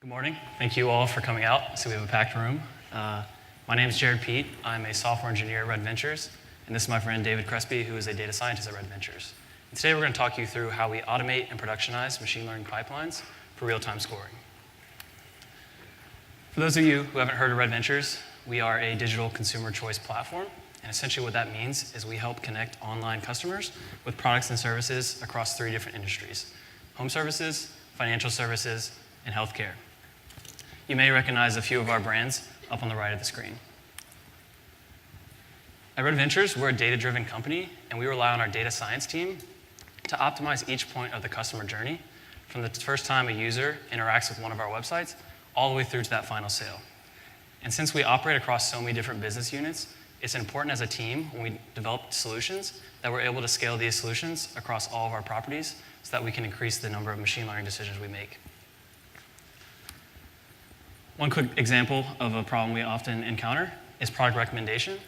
Good morning. Thank you all for coming out. So we have a packed room. My name is Jared Pete. I'm a software engineer at Red Ventures, and this is my friend David Crespi, who is a data scientist at Red Ventures. And today we're going to talk you through how we automate and productionize machine learning pipelines for real-time scoring. For those of you who haven't heard of Red Ventures, we are a digital consumer choice platform. And essentially what that means is we help connect online customers with products and services across 3 different industries: home services, financial services, and healthcare. You may recognize a few of our brands up on the right of the screen. At Red Ventures, we're a data-driven company, and we rely on our data science team to optimize each point of the customer journey from the first time a user interacts with one of our websites all the way through to that final sale. And since we operate across so many different business units, it's important as a team when we develop solutions that we're able to scale these solutions across all of our properties so that we can increase the number of machine learning decisions we make. One quick example of a problem we often encounter is product recommendation.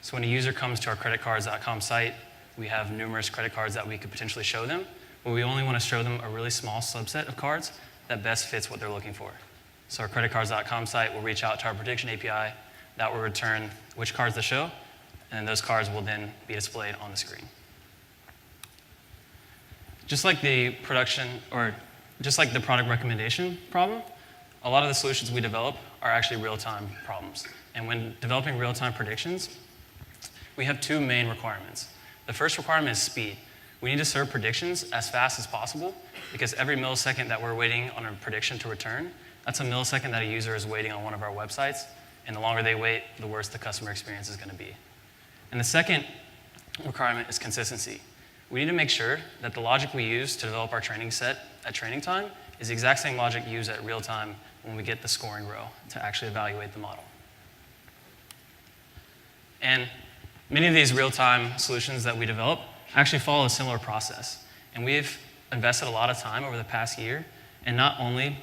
So when a user comes to our creditcards.com site, we have numerous credit cards that we could potentially show them, but we only want to show them a really small subset of cards that best fits what they're looking for. So our creditcards.com site will reach out to our prediction API that will return which cards to show, and those cards will then be displayed on the screen. Just like the product recommendation problem, a lot of the solutions we develop are actually real-time problems. And when developing real-time predictions, we have 2 main requirements. The first requirement is speed. We need to serve predictions as fast as possible because every millisecond that we're waiting on a prediction to return, that's a millisecond that a user is waiting on one of our websites, and the longer they wait, the worse the customer experience is going to be. And the second requirement is consistency. We need to make sure that the logic we use to develop our training set at training time is the exact same logic used at real time when we get the scoring row to actually evaluate the model. And many of these real-time solutions that we develop actually follow a similar process. And we've invested a lot of time over the past year in not only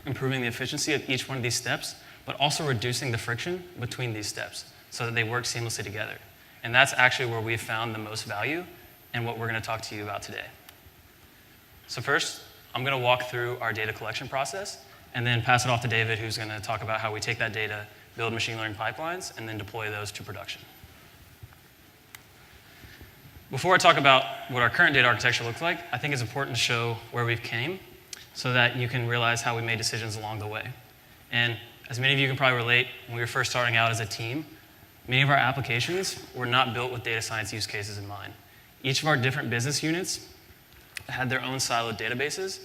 improving the efficiency of each one of these steps, but also reducing the friction between these steps so that they work seamlessly together. And that's actually where we've found the most value and what we're going to talk to you about today. So first, I'm going to walk through our data collection process and then pass it off to David, who's going to talk about how we take that data, build machine learning pipelines, and then deploy those to production. Before I talk about what our current data architecture looks like, I think it's important to show where we've came so that you can realize how we made decisions along the way. And as many of you can probably relate, when we were first starting out as a team, many of our applications were not built with data science use cases in mind. Each of our different business units had their own siloed databases,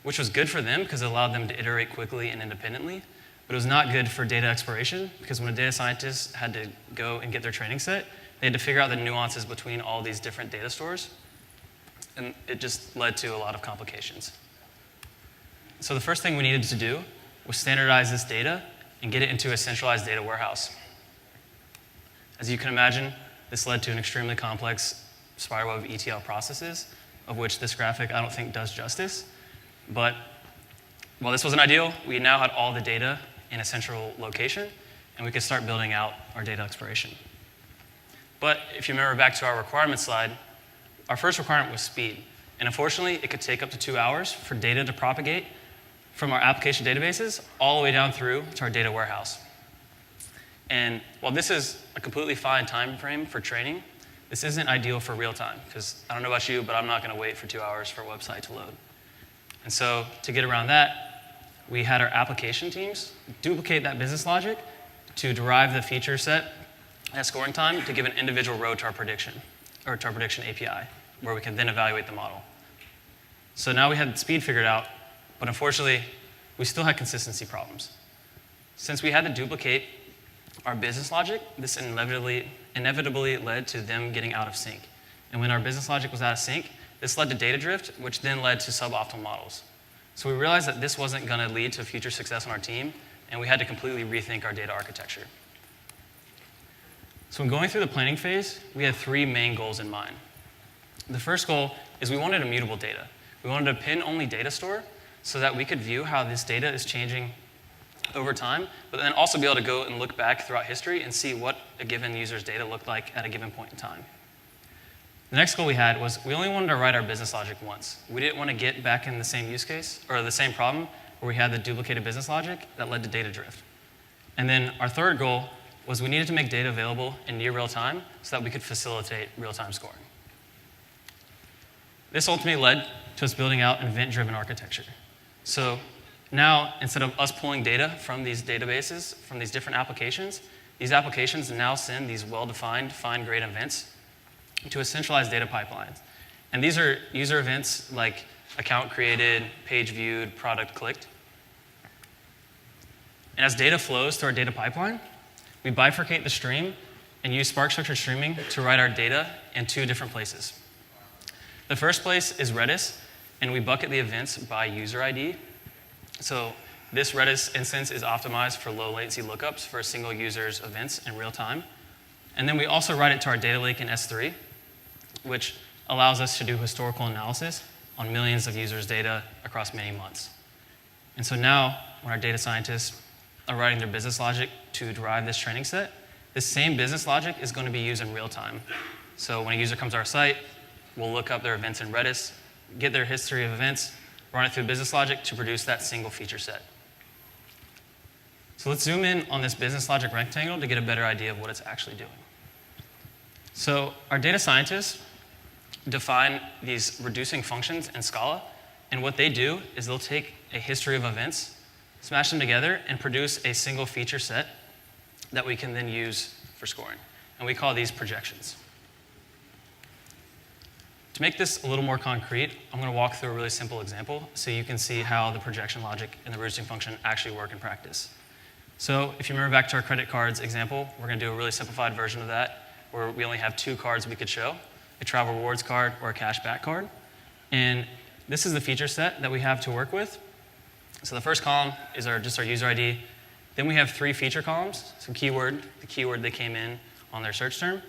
which was good for them because it allowed them to iterate quickly and independently, but it was not good for data exploration because when a data scientist had to go and get their training set, they had to figure out the nuances between all these different data stores, and it just led to a lot of complications. So the first thing we needed to do was standardize this data and get it into a centralized data warehouse. As you can imagine, this led to an extremely complex spiral web of ETL processes, of which this graphic I don't think does justice. But while this wasn't ideal, we now had all the data in a central location, and we could start building out our data exploration. But if you remember back to our requirement slide, our first requirement was speed. And unfortunately, it could take up to 2 hours for data to propagate from our application databases all the way down through to our data warehouse. And while this is a completely fine time frame for training, this isn't ideal for real time, because I don't know about you, but I'm not going to wait for 2 hours for a website to load. And so to get around that, we had our application teams duplicate that business logic to derive the feature set at scoring time to give an individual row to our prediction, or to our prediction API, where we can then evaluate the model. So now we had speed figured out, but unfortunately, we still had consistency problems. Since we had to duplicate our business logic, this inevitably led to them getting out of sync. And when our business logic was out of sync, this led to data drift, which then led to suboptimal models. So we realized that this wasn't going to lead to future success on our team, and we had to completely rethink our data architecture. So when going through the planning phase, we had 3 main goals in mind. The first goal is we wanted immutable data. We wanted a pin-only data store so that we could view how this data is changing over time, but then also be able to go and look back throughout history and see what a given user's data looked like at a given point in time. The next goal we had was we only wanted to write our business logic once. We didn't want to get back in the same use case or the same problem where we had the duplicated business logic that led to data drift. And then our third goal was we needed to make data available in near real time so that we could facilitate real-time scoring. This ultimately led to us building out an event-driven architecture. So now, instead of us pulling data from these databases, from these different applications, these applications now send these well-defined, fine-grained events to a centralized data pipelines. And these are user events like account created, page viewed, product clicked. And as data flows through our data pipeline, we bifurcate the stream and use Spark structured streaming to write our data in two different places. The first place is Redis, and we bucket the events by user ID. So this Redis instance is optimized for low latency lookups for a single user's events in real time. And then we also write it to our data lake in S3, which allows us to do historical analysis on millions of users' data across many months. And so now, when our data scientists are writing their business logic to derive this training set, this same business logic is going to be used in real time. So when a user comes to our site, we'll look up their events in Redis, get their history of events, run it through business logic to produce that single feature set. So let's zoom in on this business logic rectangle to get a better idea of what it's actually doing. So our data scientists define these reducing functions in Scala, and what they do is they'll take a history of events, smash them together, and produce a single feature set that we can then use for scoring. And we call these projections. To make this a little more concrete, I'm going to walk through a really simple example so you can see how the projection logic and the reducing function actually work in practice. So if you remember back to our credit cards example, we're going to do a really simplified version of that where we only have two cards we could show, a travel rewards card or a cashback card. And this is the feature set that we have to work with. So the first column is just our user ID. Then we have three feature columns. So keyword, the keyword they came in on their search term,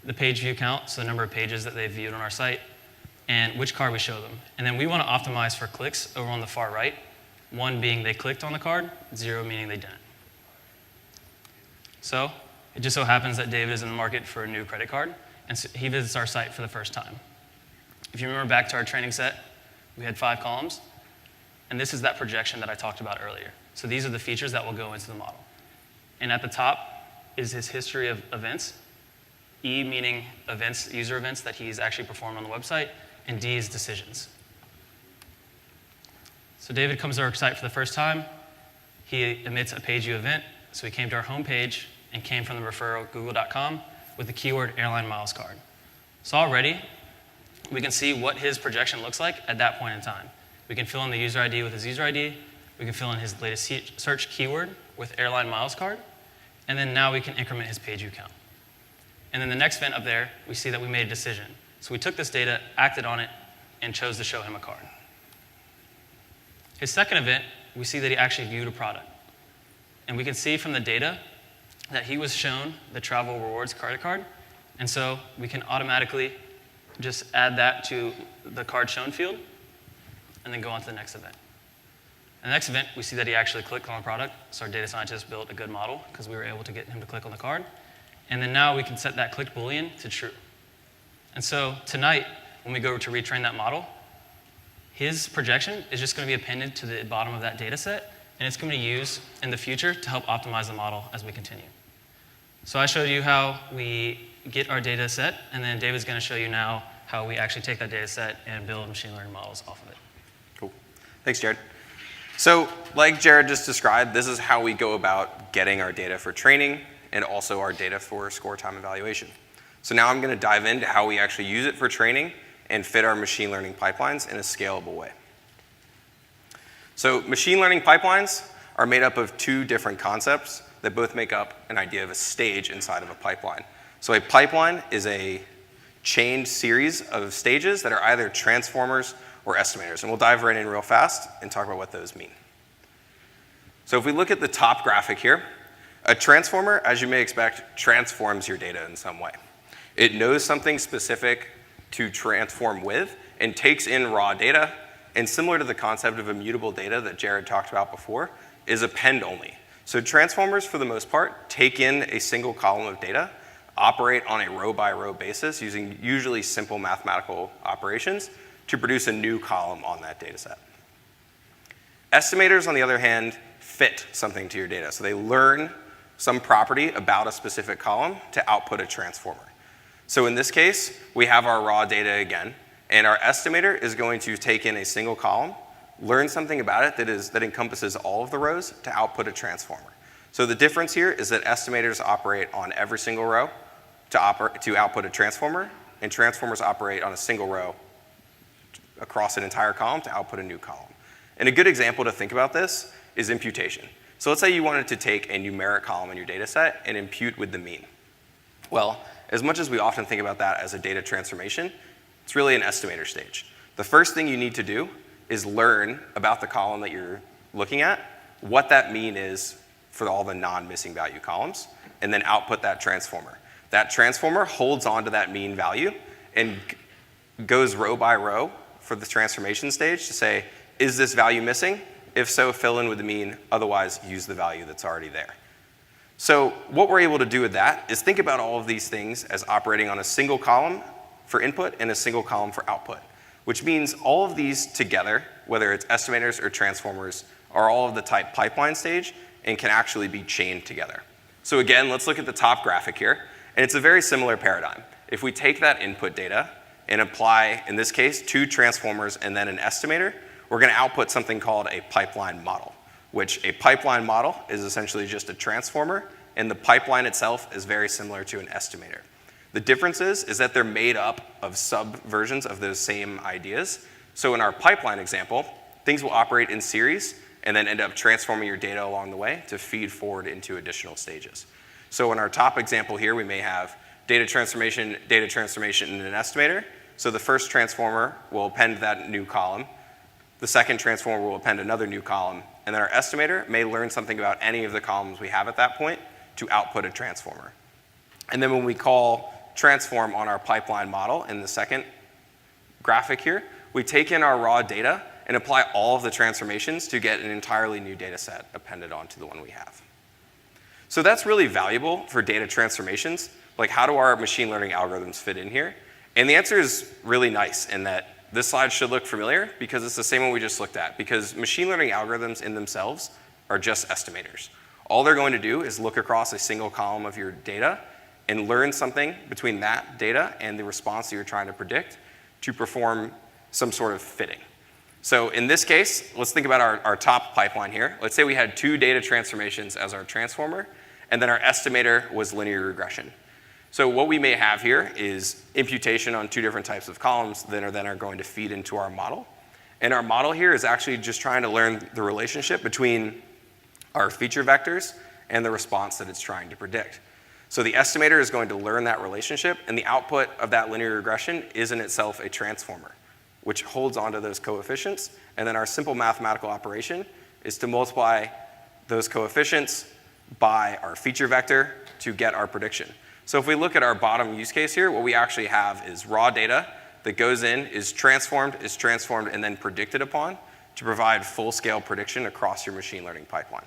the page view count, so the number of pages that they've viewed on our site, and which card we show them. And then we want to optimize for clicks over on the far right, 1 being they clicked on the card, 0 meaning they didn't. So it just so happens that David is in the market for a new credit card, and so he visits our site for the first time. If you remember back to our training set, we had 5 columns, and this is that projection that I talked about earlier. So these are the features that will go into the model. And at the top is his history of events, E meaning events, user events that he's actually performed on the website, and D is decisions. So David comes to our site for the first time. He emits a page view event. So he came to our home page and came from the referral google.com with the keyword airline miles card. So already, we can see what his projection looks like at that point in time. We can fill in the user ID with his user ID. We can fill in his latest search keyword with airline miles card. And then now we can increment his page view count. And then the next event up there, we see that we made a decision. So we took this data, acted on it, and chose to show him a card. His second event, we see that he actually viewed a product. And we can see from the data that he was shown the travel rewards credit card. And so we can automatically just add that to the card shown field and then go on to the next event. In the next event, we see that he actually clicked on the product. So our data scientist built a good model because we were able to get him to click on the card. And then now we can set that clicked Boolean to true. And so tonight, when we go to retrain that model, his projection is just going to be appended to the bottom of that data set, and it's going to be used in the future to help optimize the model as we continue. So I showed you how we get our data set, and then David's going to show you now how we actually take that data set and build machine learning models off of it. Cool. Thanks, Jared. So like Jared just described, this is how we go about getting our data for training and also our data for score time evaluation. So now I'm going to dive into how we actually use it for training and fit our machine learning pipelines in a scalable way. So machine learning pipelines are made up of 2 different concepts that both make up an idea of a stage inside of a pipeline. So a pipeline is a chained series of stages that are either transformers or estimators. And we'll dive right in real fast and talk about what those mean. So if we look at the top graphic here, a transformer, as you may expect, transforms your data in some way. It knows something specific to transform with and takes in raw data, and similar to the concept of immutable data that Jared talked about before, is append only. So transformers, for the most part, take in a single column of data, operate on a row-by-row basis using usually simple mathematical operations to produce a new column on that data set. Estimators, on the other hand, fit something to your data. So they learn some property about a specific column to output a transformer. So in this case, we have our raw data again, and our estimator is going to take in a single column, learn something about it that encompasses all of the rows to output a transformer. So the difference here is that estimators operate on every single row to output a transformer, and transformers operate on a single row across an entire column to output a new column. And a good example to think about this is imputation. So let's say you wanted to take a numeric column in your data set and impute with the mean. Well, as much as we often think about that as a data transformation, it's really an estimator stage. The first thing you need to do is learn about the column that you're looking at, what that mean is for all the non-missing value columns, and then output that transformer. That transformer holds on to that mean value and goes row by row for the transformation stage to say, is this value missing? If so, fill in with the mean, otherwise use the value that's already there. So what we're able to do with that is think about all of these things as operating on a single column for input and a single column for output, which means all of these together, whether it's estimators or transformers, are all of the type pipeline stage and can actually be chained together. So again, let's look at the top graphic here, and it's a very similar paradigm. If we take that input data and apply, in this case, 2 transformers and then an estimator, we're going to output something called a pipeline model, which a pipeline model is essentially just a transformer, and the pipeline itself is very similar to an estimator. The difference is that they're made up of sub-versions of those same ideas. So in our pipeline example, things will operate in series and then end up transforming your data along the way to feed forward into additional stages. So in our top example here, we may have data transformation, and an estimator. So the first transformer will append that new column. The second transformer will append another new column, and then our estimator may learn something about any of the columns we have at that point to output a transformer. And then when we call transform on our pipeline model in the second graphic here, we take in our raw data and apply all of the transformations to get an entirely new data set appended onto the one we have. So that's really valuable for data transformations. Like, how do our machine learning algorithms fit in here? And the answer is really nice in that this slide should look familiar because it's the same one we just looked at, because machine learning algorithms in themselves are just estimators. All they're going to do is look across a single column of your data and learn something between that data and the response that you're trying to predict to perform some sort of fitting. So in this case, let's think about our top pipeline here. Let's say we had 2 data transformations as our transformer, and then our estimator was linear regression. So what we may have here is imputation on 2 different types of columns that are going to feed into our model. And our model here is actually just trying to learn the relationship between our feature vectors and the response that it's trying to predict. So the estimator is going to learn that relationship, and the output of that linear regression is in itself a transformer, which holds onto those coefficients. And then our simple mathematical operation is to multiply those coefficients by our feature vector to get our prediction. So if we look at our bottom use case here, what we actually have is raw data that goes in, is transformed, and then predicted upon to provide full-scale prediction across your machine learning pipeline.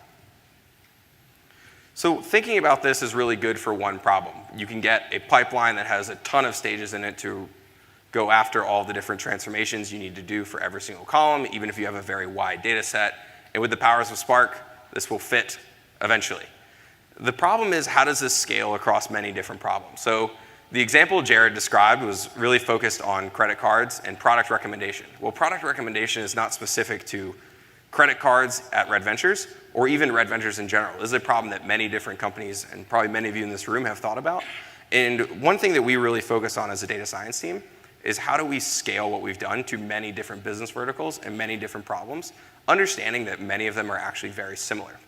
So thinking about this is really good for one problem. You can get a pipeline that has a ton of stages in it to go after all the different transformations you need to do for every single column, even if you have a very wide data set. And with the powers of Spark, this will fit eventually. The problem is, how does this scale across many different problems? So the example Jared described was really focused on credit cards and product recommendation. Well, product recommendation is not specific to credit cards at Red Ventures, or even Red Ventures in general. This is a problem that many different companies, and probably many of you in this room, have thought about. And one thing that we really focus on as a data science team is how do we scale what we've done to many different business verticals and many different problems, understanding that many of them are actually very similar.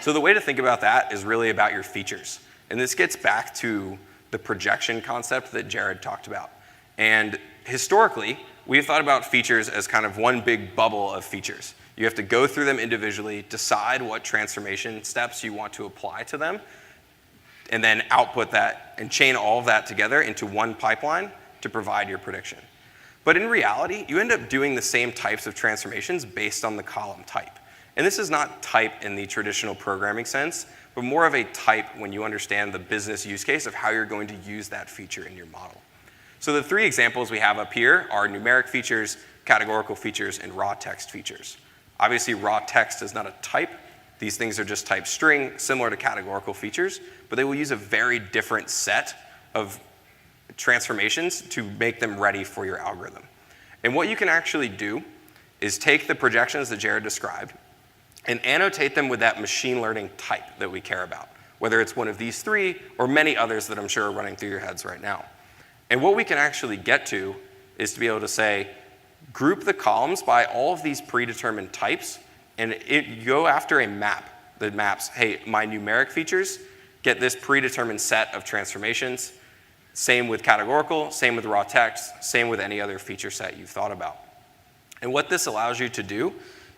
So the way to think about that is really about your features. And this gets back to the projection concept that Jared talked about. And historically, we've thought about features as kind of one big bubble of features. You have to go through them individually, decide what transformation steps you want to apply to them, and then output that and chain all of that together into one pipeline to provide your prediction. But in reality, you end up doing the same types of transformations based on the column type. And this is not type in the traditional programming sense, but more of a type when you understand the business use case of how you're going to use that feature in your model. So the 3 examples we have up here are numeric features, categorical features, and raw text features. Obviously, raw text is not a type. These things are just type string, similar to categorical features, but they will use a very different set of transformations to make them ready for your algorithm. And what you can actually do is take the projections that Jared described and annotate them with that machine learning type that we care about, whether it's one of these three or many others that I'm sure are running through your heads right now. And what we can actually get to is to be able to say, group the columns by all of these predetermined types, and go after a map that maps, hey, my numeric features get this predetermined set of transformations. Same with categorical, same with raw text, same with any other feature set you've thought about. And what this allows you to do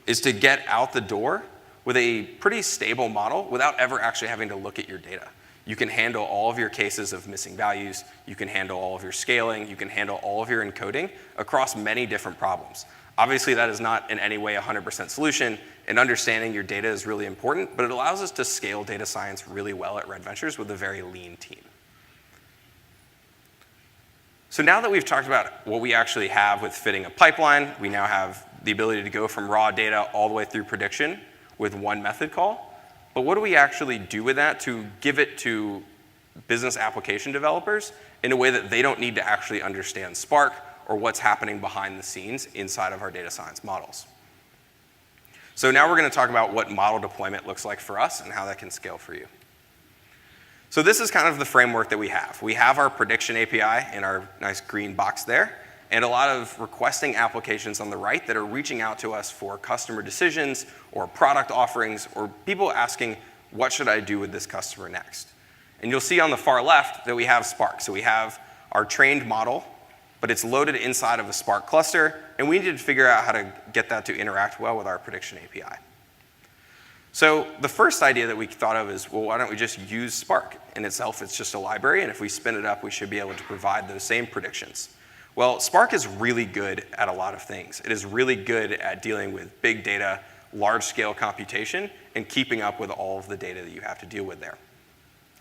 is to get out the door with a pretty stable model without ever actually having to look at your data. You can handle all of your cases of missing values, you can handle all of your scaling, you can handle all of your encoding across many different problems. Obviously, that is not in any way a 100% solution, and understanding your data is really important, but it allows us to scale data science really well at Red Ventures with a very lean team. So now that we've talked about what we actually have with fitting a pipeline, we now have the ability to go from raw data all the way through prediction with one method call. But what do we actually do with that to give it to business application developers in a way that they don't need to actually understand Spark or what's happening behind the scenes inside of our data science models? So now we're going to talk about what model deployment looks like for us and how that can scale for you. So this is kind of the framework that we have. We have our prediction API in our nice green box there, and a lot of requesting applications on the right that are reaching out to us for customer decisions or product offerings or people asking, what should I do with this customer next? And you'll see on the far left that we have Spark. So we have our trained model, but it's loaded inside of a Spark cluster, and we need to figure out how to get that to interact well with our prediction API. So the first idea that we thought of is, well, why don't we just use Spark? In itself, it's just a library, and if we spin it up, we should be able to provide those same predictions. Well, Spark is really good at a lot of things. It is really good at dealing with big data, large-scale computation, and keeping up with all of the data that you have to deal with there.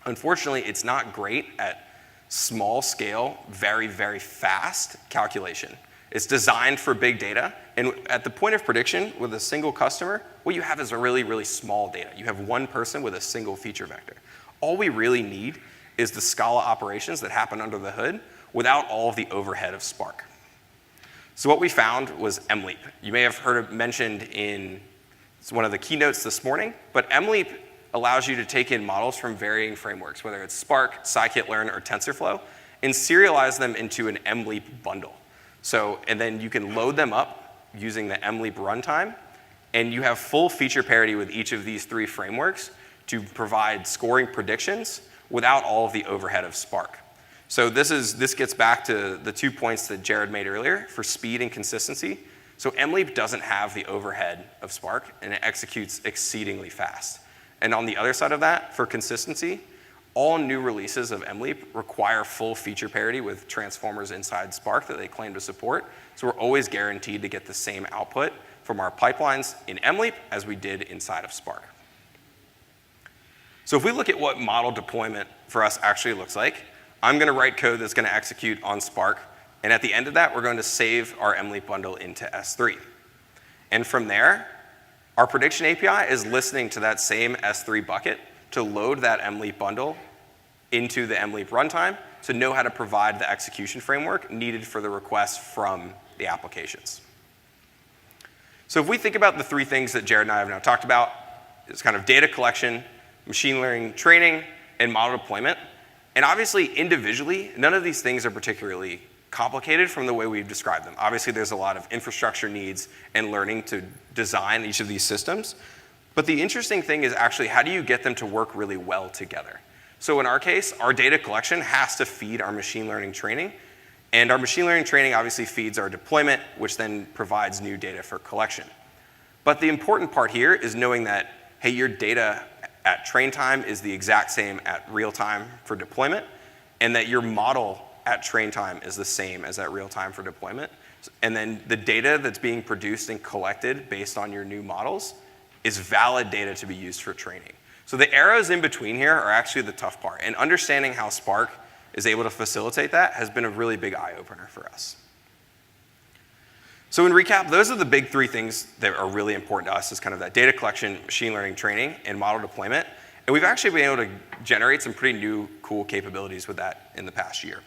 Unfortunately, it's not great at small-scale, very, very fast calculation. It's designed for big data, and at the point of prediction with a single customer, what you have is a really, really small data. You have one person with a single feature vector. All we really need is the Scala operations that happen under the hood without all of the overhead of Spark. So what we found was MLeap. You may have heard it mentioned in one of the keynotes this morning, but MLeap allows you to take in models from varying frameworks, whether it's Spark, scikit-learn, or TensorFlow, and serialize them into an MLeap bundle. So, and then you can load them up using the MLeap runtime, and you have full feature parity with each of these three frameworks to provide scoring predictions without all of the overhead of Spark. So this gets back to the 2 points that Jared made earlier for speed and consistency. So MLeap doesn't have the overhead of Spark, and it executes exceedingly fast. And on the other side of that, for consistency, all new releases of MLeap require full feature parity with transformers inside Spark that they claim to support. So we're always guaranteed to get the same output from our pipelines in MLeap as we did inside of Spark. So if we look at what model deployment for us actually looks like, I'm going to write code that's going to execute on Spark. And at the end of that, we're going to save our MLeap bundle into S3. And from there, our prediction API is listening to that same S3 bucket to load that MLeap bundle into the MLeap runtime to know how to provide the execution framework needed for the request from the applications. So if we think about the three things that Jared and I have now talked about, it's kind of data collection, machine learning training, and model deployment. And obviously, individually, none of these things are particularly complicated from the way we've described them. Obviously, there's a lot of infrastructure needs and learning to design each of these systems. But the interesting thing is actually how do you get them to work really well together? So in our case, our data collection has to feed our machine learning training. And our machine learning training obviously feeds our deployment, which then provides new data for collection. But the important part here is knowing that, hey, your data at train time is the exact same at real time for deployment, and that your model at train time is the same as at real time for deployment. And then the data that's being produced and collected based on your new models is valid data to be used for training. So the arrows in between here are actually the tough part, and understanding how Spark is able to facilitate that has been a really big eye-opener for us. So in recap, those are the big three things that are really important to us, is kind of that data collection, machine learning training, and model deployment. And we've actually been able to generate some pretty new, cool capabilities with that in the past year.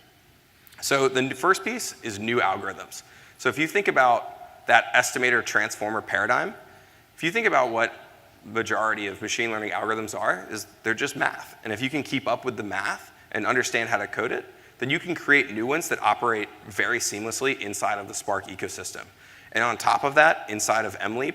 So the first piece is new algorithms. So if you think about that estimator transformer paradigm, if you think about what majority of machine learning algorithms are, is they're just math. And if you can keep up with the math and understand how to code it, then you can create new ones that operate very seamlessly inside of the Spark ecosystem. And on top of that, inside of MLeap,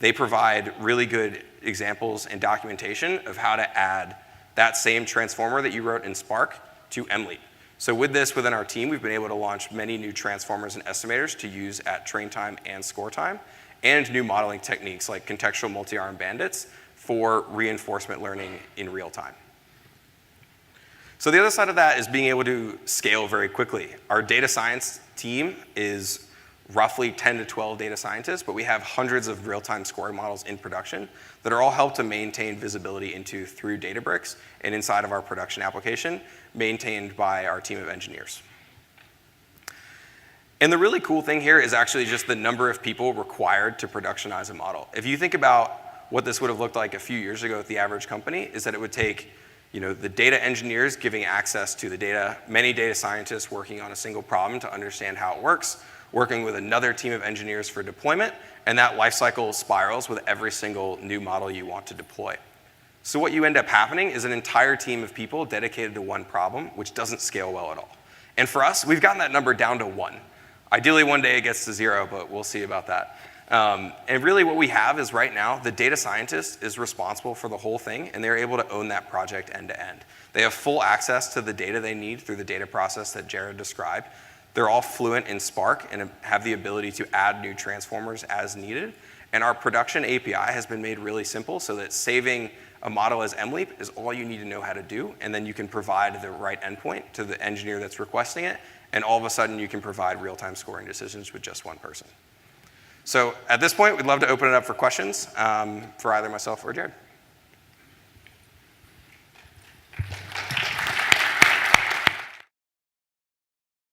they provide really good examples and documentation of how to add that same transformer that you wrote in Spark to MLeap. So with this within our team, we've been able to launch many new transformers and estimators to use at train time and score time, and new modeling techniques like contextual multi-arm bandits for reinforcement learning in real time. So the other side of that is being able to scale very quickly. Our data science team is roughly 10 to 12 data scientists, but we have hundreds of real-time scoring models in production that are all helped to maintain visibility through Databricks and inside of our production application, maintained by our team of engineers. And the really cool thing here is actually just the number of people required to productionize a model. If you think about what this would have looked like a few years ago with the average company, is that it would take the data engineers giving access to the data, many data scientists working on a single problem to understand how it works, working with another team of engineers for deployment, and that lifecycle spirals with every single new model you want to deploy. So what you end up happening is an entire team of people dedicated to one problem, which doesn't scale well at all. And for us, we've gotten that number down to 1. Ideally, one day it gets to 0, but we'll see about that. And really what we have is right now, the data scientist is responsible for the whole thing, and they're able to own that project end to end. They have full access to the data they need through the data process that Jared described. They're all fluent in Spark and have the ability to add new transformers as needed. And our production API has been made really simple so that saving a model as MLeap is all you need to know how to do, and then you can provide the right endpoint to the engineer that's requesting it, and all of a sudden you can provide real-time scoring decisions with just one person. So at this point, we'd love to open it up for questions for either myself or Jared.